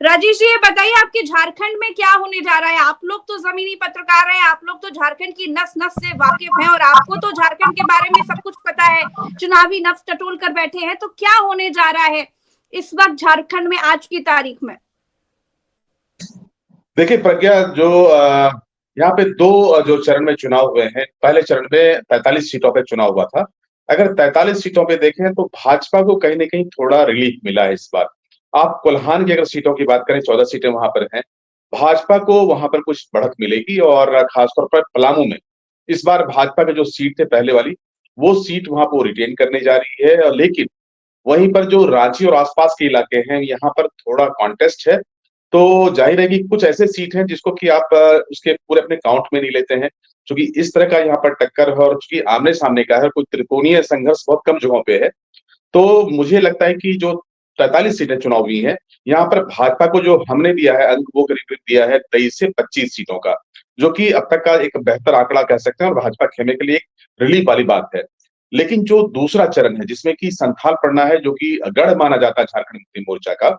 राजेश जी, ये बताइए आपके झारखंड में क्या होने जा रहा है? आप लोग तो जमीनी पत्रकार हैं, आप लोग तो झारखंड की नस नस से वाकिफ हैं और आपको तो झारखंड के बारे में सब कुछ पता है, चुनावी नब्ज टटोल कर बैठे हैं। तो क्या होने जा रहा है इस वक्त झारखंड में आज की तारीख में? देखिए प्रज्ञा, जो यहाँ पे दो जो चरण में चुनाव हुए हैं। पहले चरण में 43 सीटों पे चुनाव हुआ था। अगर 43 सीटों पे देखें तो भाजपा को कहीं ना कहीं थोड़ा रिलीफ मिला है इस बार। आप कोल्हान की अगर सीटों की बात करें, 14 सीटें वहां पर हैं। भाजपा को वहां पर कुछ बढ़त मिलेगी और खासतौर पर पलामू में इस बार भाजपा की जो सीट थे पहले वाली, वो सीट वहां पर रिटेन करने जा रही है। लेकिन वहीं पर जो रांची और आसपास के इलाके हैं, यहाँ पर थोड़ा कॉन्टेस्ट है। तो जाहिर है कि कुछ ऐसे सीट हैं जिसको कि आप उसके पूरे अपने काउंट में नहीं लेते हैं, क्योंकि इस तरह का यहाँ पर टक्कर है और चूंकि आमने सामने का है, कोई त्रिकोणीय संघर्ष बहुत कम जगहों पे है। तो मुझे लगता है कि जो 43 सीटें चुनाव हुई हैं, यहाँ पर भाजपा को जो हमने दिया है अंक, वो करीब करीब दिया है 23 से 25 सीटों का, जो कि अब तक का एक बेहतर आंकड़ा कह सकते हैं और भाजपा खेमे के लिए एक रिलीफ वाली बात है। लेकिन जो दूसरा चरण है जिसमें कि संथाल पड़ना है, जो कि गढ़ माना जाता है झारखंड मुक्ति मोर्चा का,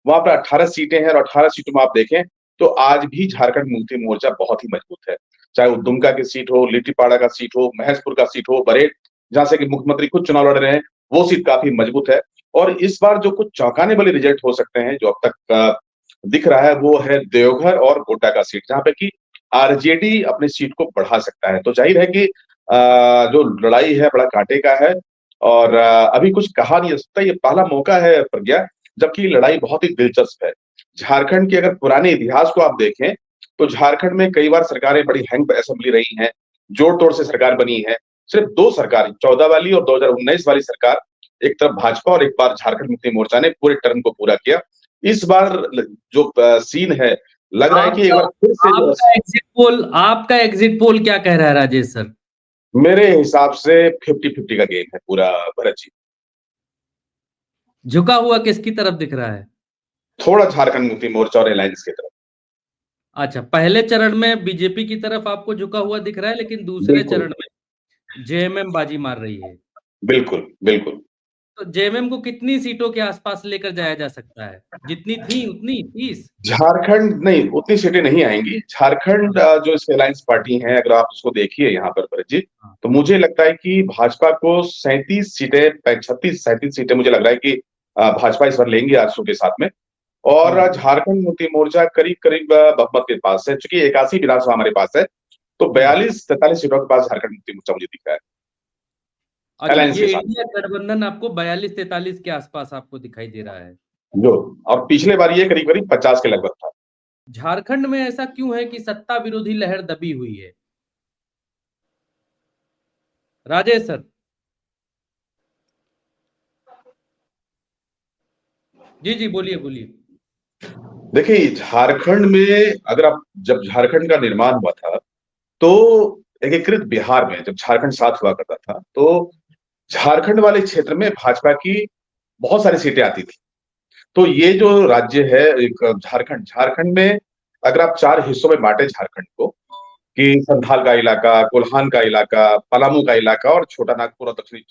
वहां पर 18 सीटें हैं और 18 सीटों में आप देखें तो आज भी झारखंड मुक्ति मोर्चा बहुत ही मजबूत है। चाहे वो दुमका की सीट हो, लिट्टीपाड़ा का सीट हो, महेशपुर का सीट हो, बरेट जहां से कि मुख्यमंत्री खुद चुनाव लड़ रहे हैं, वो सीट काफी मजबूत है। और इस बार जो कुछ चौंकाने वाले रिजल्ट हो सकते हैं, जो अब तक दिख रहा है, वो है देवघर और गोड्डा का सीट, जहां पे कि आरजेडी अपनी सीट को बढ़ा सकता है। तो जाहिर है कि जो लड़ाई है बड़ा कांटे का है और अभी कुछ कहा नहीं जा सकता। ये पहला मौका है प्रज्ञा, जबकि लड़ाई बहुत ही दिलचस्प है। झारखंड के अगर पुराने इतिहास को आप देखें तो झारखंड में कई बार सरकारें बड़ी हैंग असेंबली रही हैं, जोड़ तोड़ से सरकार बनी है। सिर्फ दो सरकार, 14 वाली और 2019 वाली सरकार, एक तरफ भाजपा और एक बार झारखंड मुक्ति मोर्चा ने पूरे टर्म को पूरा किया। इस बार जो सीन है, लग रहा है कि एक बार फिर से जो आपका एग्जिट पोल क्या कह रहा है राजेश सर? मेरे हिसाब से 50-50 का गेम है पूरा, भरत जी। झुका हुआ किसकी तरफ दिख रहा है? थोड़ा झारखंड मुक्ति मोर्चा और अलायंस की तरफ। अच्छा, पहले चरण में बीजेपी की तरफ आपको झुका हुआ दिख रहा है, लेकिन दूसरे चरण में जेएमएम बाजी मार रही है। बिल्कुल बिल्कुल। तो जेएमएम को कितनी सीटों के आसपास लेकर जाया जा सकता है? जितनी थी उतनी 30? झारखंड नहीं, उतनी सीटें नहीं आएंगी। झारखंड जो इसके अलायंस पार्टी है, अगर आप उसको देखिए यहाँ पर भरत जी, तो मुझे लगता है कि भाजपा को 37 सीटें, 36-37 सीटें मुझे लग रहा है कि भाजपा इस बार लेंगे आजसू के साथ में। और झारखंड मुक्ति मोर्चा करीब करीब बहुमत के पास है, चूंकि 81 विधानसभा हमारे पास है, तो 42-43 सीटों के पास झारखंड मुक्ति मोर्चा मुझे दिख रहा है। अच्छा, ये इंडिया गठबंधन आपको 42-43 के आसपास आपको दिखाई दे रहा है जो, और पिछले बार ये करीब करीब 50 के लगभग था। झारखंड में ऐसा क्यों है कि सत्ता विरोधी लहर दबी हुई है राजेश सर? जी जी, बोलिए बोलिए। देखिए झारखंड में, अगर आप, जब झारखंड का निर्माण हुआ था तो एकीकृत बिहार में जब झारखंड साथ हुआ करता था, तो झारखंड वाले क्षेत्र में भाजपा की बहुत सारी सीटें आती थी। तो ये जो राज्य है एक झारखंड, झारखंड में अगर आप 4 हिस्सों में बांटे झारखंड को, कि संथाल का इलाका, कोल्हान का इलाका, पलामू का इलाका और छोटा नागपुर और दक्षिणी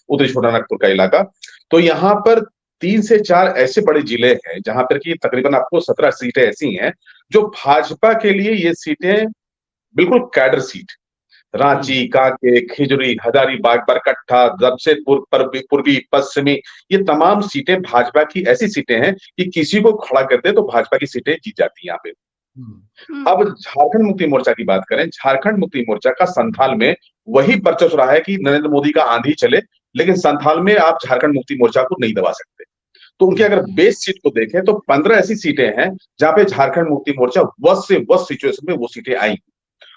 उत्तरी छोटा नागपुर का इलाका, तो यहाँ पर 3 से 4 ऐसे बड़े जिले हैं जहां पर कि तकरीबन आपको 17 सीटें ऐसी हैं जो भाजपा के लिए ये सीटें बिल्कुल कैडर सीट। रांची, कांके, खिजरी, हजारीबाग, बरकट्ठा, जमशेदपुर, पूर्वी, पश्चिमी, ये तमाम सीटें भाजपा की ऐसी सीटें हैं कि किसी को खड़ा कर दे तो भाजपा की सीटें जीत जाती हैं यहाँ पे। अब झारखंड मुक्ति मोर्चा की बात करें, झारखंड मुक्ति मोर्चा का संथाल में वही वर्चस्व रहा है कि नरेंद्र मोदी का आंधी चले, लेकिन संथाल में आप झारखंड मुक्ति मोर्चा को नहीं दबा सकते। तो उनके अगर बेस सीट को देखें तो 15 ऐसी सीटें हैं जहां पे झारखंड मुक्ति मोर्चा वर्स्ट से वर्स्ट सिचुएशन में वो सीटें आई,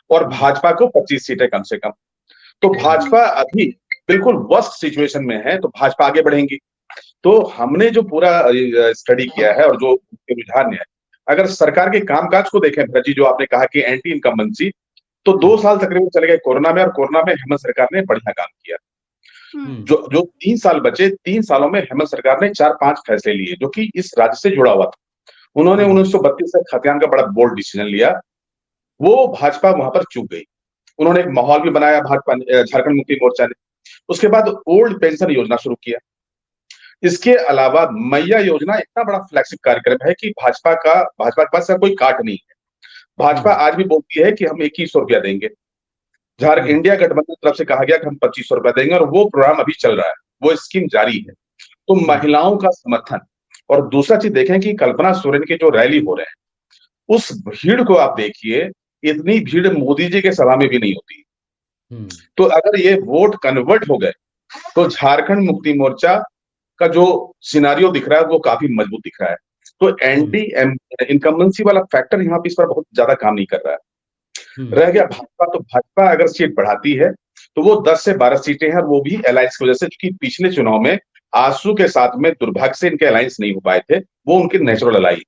और भाजपा को 25 सीटें कम से कम। तो भाजपा अभी बिल्कुल वर्स्ट सिचुएशन में है, तो भाजपा आगे बढ़ेंगी। तो हमने जो पूरा स्टडी किया है और जो रुझान है, अगर सरकार के कामकाज को देखें भरत जी, जो आपने कहा कि एंटी इनकम्बेंसी, तो 2 साल तकरीबन चले गए कोरोना में, और कोरोना में हेमंत सरकार ने बढ़िया काम किया। जो जो 3 साल बचे, 3 सालों में हेमंत सरकार ने 4-5 फैसले लिए जो कि इस राज्य से जुड़ा हुआ था। उन्होंने 1932 से खतियान का बड़ा बोल्ड डिसीजन लिया, वो भाजपा वहां पर चूक गई। उन्होंने एक माहौल भी बनाया भाजपा झारखंड मुक्ति मोर्चा ने। उसके बाद ओल्ड पेंशन योजना शुरू किया, इसके अलावा मैया योजना इतना बड़ा फ्लैगशिप कार्यक्रम है कि भाजपा के पास का कोई काट नहीं है। भाजपा आज भी बोलती है कि हम 2100 रुपया देंगे। इंडिया गठबंधन की तरफ से कहा गया कि हम 2500 रुपया देंगे और वो प्रोग्राम अभी चल रहा है, वो स्कीम जारी है। तो महिलाओं का समर्थन। और दूसरा चीज देखें कि कल्पना सोरेन के जो रैली हो रहे हैं उस भीड़ को आप देखिए, इतनी भीड़ मोदी जी के सभा में भी नहीं होती। तो अगर ये वोट कन्वर्ट हो गए तो झारखंड मुक्ति मोर्चा का जो सिनारियो दिख रहा है वो काफी मजबूत दिख रहा है। तो एंटी इनकम्बेंसी वाला फैक्टर यहाँ पे इस पर बहुत ज्यादा काम नहीं कर रहा है। रह गया भाजपा, तो भाजपा अगर सीट बढ़ाती है तो वो 10 से 12 सीटें हैं, वो भी अलायंस की वजह से, क्योंकि पिछले चुनाव में आसू के साथ में दुर्भाग्य से इनके अलायंस नहीं हो पाए थे, वो उनकी नेचुरल अलाई।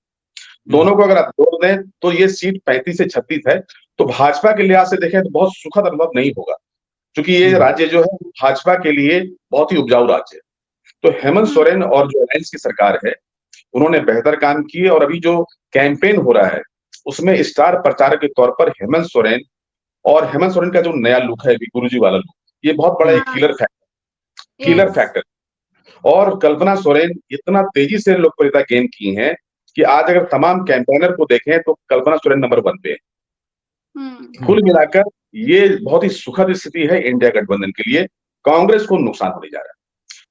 दोनों को अगर आप जोड़ दें तो ये सीट 35 से 36 है। तो भाजपा के लिहाज से देखें तो बहुत सुखद अनुभव नहीं होगा, क्योंकि ये राज्य जो है भाजपा के लिए बहुत ही उपजाऊ राज्य है। तो हेमंत सोरेन और जो अलायंस की सरकार है उन्होंने बेहतर काम किए, और अभी जो कैंपेन हो रहा है उसमें स्टार प्रचारक के तौर पर हेमंत सोरेन का जो नया लुक है, गुरुजी वाला लुक, ये बहुत बड़ा एक किलर फैक्टर। और कल्पना सोरेन इतना तेजी से लोकप्रियता गेन की है कि आज अगर तमाम कैंपेनर को देखें तो कल्पना सोरेन नंबर 1 पे है। कुल मिलाकर ये बहुत ही सुखद स्थिति है इंडिया गठबंधन के लिए। कांग्रेस को नुकसान होने जा रहा है,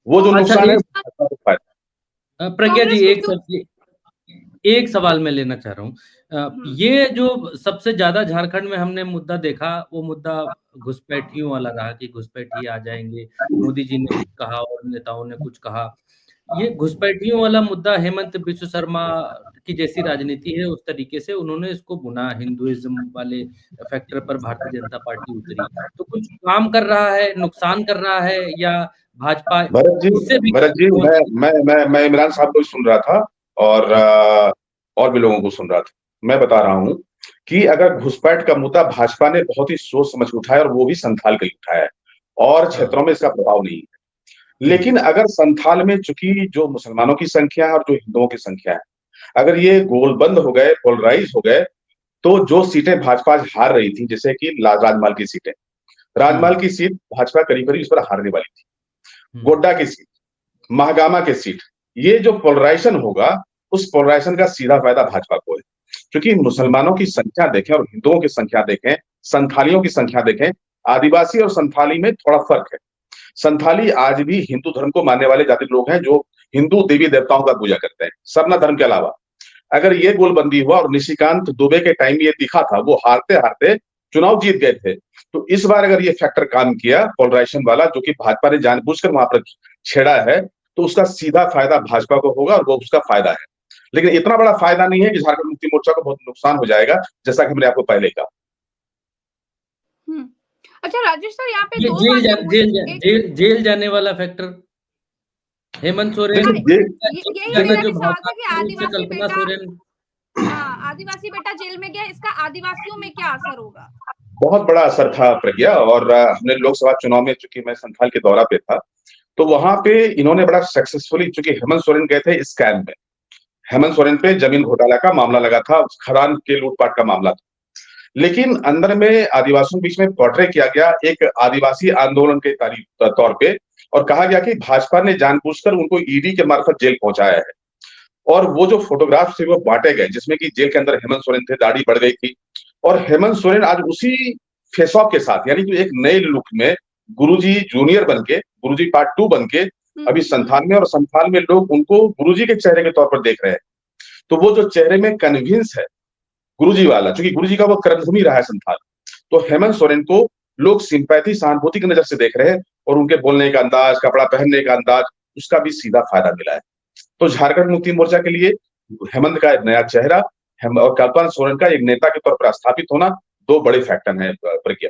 वो जो नुकसान है। प्रज्ञा जी, एक सवाल मैं लेना चाह रहा हूँ। ये जो सबसे ज्यादा झारखंड में हमने मुद्दा देखा, वो मुद्दा घुसपैठियों वाला रहा कि घुसपैठी आ जाएंगे, मोदी जी ने कुछ कहा और नेताओं ने कुछ कहा। ये घुसपैठियों वाला मुद्दा हेमंत बिस्व शर्मा की जैसी राजनीति है उस तरीके से उन्होंने इसको बुना, हिंदुइज्म वाले फैक्टर पर भारतीय जनता पार्टी उतरी। तो कुछ काम कर रहा है, नुकसान कर रहा है, या भाजपा भरत जी, मैं इमरान साहब को सुन रहा था और भी लोगों को सुन रहा था। मैं बता रहा हूं कि अगर घुसपैठ का मुद्दा भाजपा ने बहुत ही सोच समझ उठाया, और वो भी संथाल के लिए उठाया है, और क्षेत्रों में इसका प्रभाव नहीं है। लेकिन अगर संथाल में चूंकि जो मुसलमानों की संख्या है और जो हिंदुओं की संख्या है, अगर ये गोलबंद हो गए, पोलराइज हो गए, तो जो सीटें भाजपा हार रही थी, जैसे कि राजमहल की सीटें, राजमहल की सीट भाजपा करीब करीब इस पर हारने वाली थी, गोड्डा की सीट, महागामा की सीट, ये जो पोलराइजेशन होगा उस पोलराइजेशन का सीधा फायदा भाजपा को है। क्योंकि मुसलमानों की संख्या देखें और हिंदुओं की संख्या देखें, संथालियों की संख्या देखें, आदिवासी और संथाली में थोड़ा फर्क है। संथाली आज भी हिंदू धर्म को मानने वाले जाति लोग हैं जो हिंदू देवी देवताओं का पूजा करते हैं, सरना धर्म के अलावा। अगर ये गोलबंदी हुआ, और निशिकांत दुबे के टाइम ये दिखा था, वो हारते हारते चुनाव जीत गए थे, तो इस बार अगर ये फैक्टर काम किया पोलराइजेशन वाला, जो कि भाजपा ने जानबूझकर वहां पर छेड़ा है, तो उसका सीधा फायदा भाजपा को होगा, और वो उसका फायदा है। लेकिन इतना बड़ा फायदा नहीं है कि झारखंड मुक्ति मोर्चा को बहुत नुकसान हो जाएगा, जैसा कि मैंने आपको पहले कहा। अच्छा राजेश सर, यहाँ पे जेल जाने वाला फैक्टर हेमंत सोरेन, आदिवासी बेटा जेल में गया, इसका आदिवासियों में क्या असर होगा? बहुत बड़ा असर था प्रज्ञा, और हमने लोकसभा चुनाव में, चूंकि मैं संथाल के दौरा पे था, तो वहां पे इन्होंने बड़ा सक्सेसफुली, चूंकि हेमंत सोरेन गए थे स्कैम में, हेमंत सोरेन पे जमीन घोटाला का मामला लगा था, खदान के लूटपाट का मामला था, लेकिन अंदर में आदिवासियों के बीच में पोर्ट्रे किया गया एक आदिवासी आंदोलन के तौर पे, और कहा गया कि भाजपा ने जानबूझकर उनको ईडी के मार्फत जेल पहुंचाया है। और वो जो फोटोग्राफ थे वो बांटे गए, जिसमें कि जेल के अंदर हेमंत सोरेन थे, दाढ़ी बढ़ गई थी, और हेमंत सोरेन आज उसी फेस ऑफ के साथ, यानी कि एक नए लुक में गुरुजी जूनियर बनके, गुरुजी पार्ट 2 बनके अभी संथाल में, और संथाल में लोग उनको गुरुजी के चेहरे के तौर पर देख रहे हैं। तो वो जो चेहरे में कन्विंस है गुरुजी वाला, क्योंकि गुरुजी का वो कर्मभूमि रहा है संथाल, तो हेमंत सोरेन को लोग सिंपैथी, सहानुभूति की नजर से देख रहे हैं, और उनके बोलने का अंदाज, कपड़ा पहनने का अंदाज, उसका भी सीधा फायदा मिला है। तो झारखंड मुक्ति मोर्चा के लिए हेमंत का एक नया चेहरा और कल्पना सोरेन का एक नेता के तौर पर स्थापित होना, दो बड़े फैक्टर हैं प्रज्ञा।